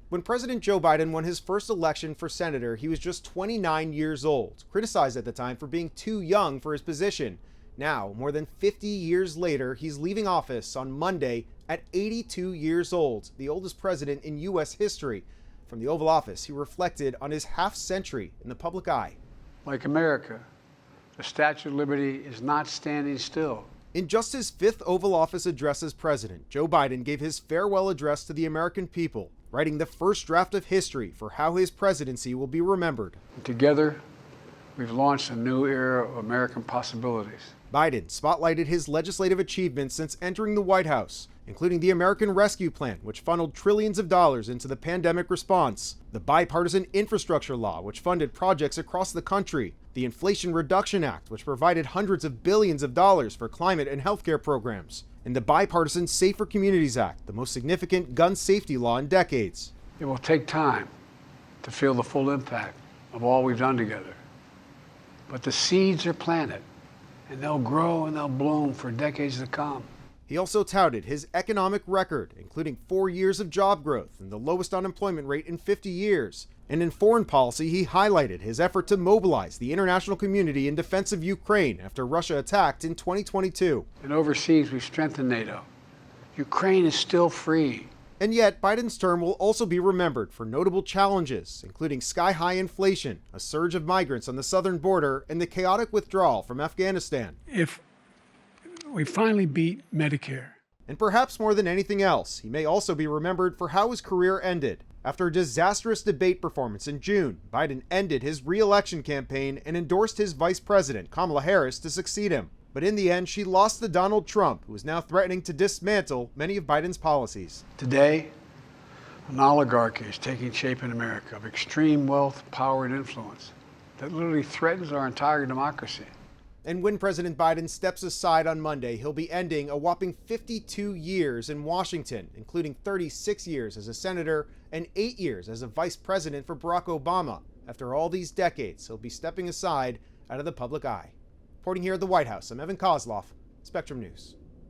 When President Joe Biden won his first election for senator, he was just 29 years old, criticized at the time for being too young for his position. Now, more than 50 years later, he's leaving office on Monday at 82 years old, the oldest president in U.S. history. From the Oval Office, he reflected on his half-century in the public eye. Like America, the Statue of Liberty is not standing still. In just his fifth Oval Office address as president, Joe Biden gave his farewell address to the American people, writing the first draft of history for how his presidency will be remembered. Together, we've launched a new era of American possibilities. Biden spotlighted his legislative achievements since entering the White House, including the American Rescue Plan, which funneled trillions of dollars into the pandemic response, the bipartisan infrastructure law, which funded projects across the country, the Inflation Reduction Act, which provided hundreds of billions of dollars for climate and healthcare programs, and the bipartisan Safer Communities Act, the most significant gun safety law in decades. It will take time to feel the full impact of all we've done together. But the seeds are planted, and they'll grow and they'll bloom for decades to come. He also touted his economic record, including 4 years of job growth and the lowest unemployment rate in 50 years. And in foreign policy, he highlighted his effort to mobilize the international community in defense of Ukraine after Russia attacked in 2022. And overseas, we've strengthened NATO. Ukraine is still free. And yet, Biden's term will also be remembered for notable challenges, including sky-high inflation, a surge of migrants on the southern border, and the chaotic withdrawal from Afghanistan. If we finally beat Medicare. And perhaps more than anything else, he may also be remembered for how his career ended. After a disastrous debate performance in June, Biden ended his re-election campaign and endorsed his vice president, Kamala Harris, to succeed him. But in the end, she lost to Donald Trump, who is now threatening to dismantle many of Biden's policies. Today, an oligarchy is taking shape in America of extreme wealth, power, and influence that literally threatens our entire democracy. And when President Biden steps aside on Monday, he'll be ending a whopping 52 years in Washington, including 36 years as a senator and 8 years as a vice president for Barack Obama. After all these decades, he'll be stepping aside out of the public eye. Reporting here at the White House, I'm Koslof, Spectrum News.